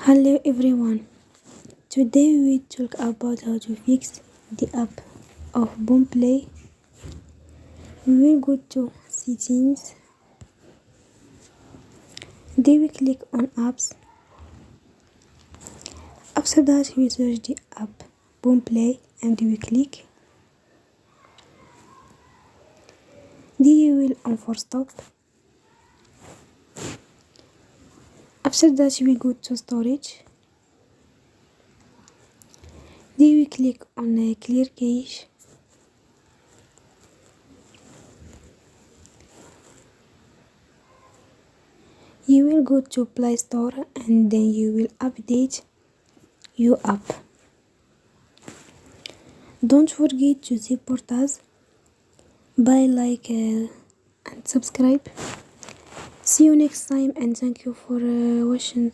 Hello everyone. Today we will talk about how to fix the app of Boomplay. We will go to settings. Then we click on apps. After that we search the app Boomplay and we click. Then you will on for stop. After that we go to storage. Then we click on clear cache. You will go to Play Store and then you will update your app. Don't forget to support us by like and subscribe. See you next time and thank you for watching.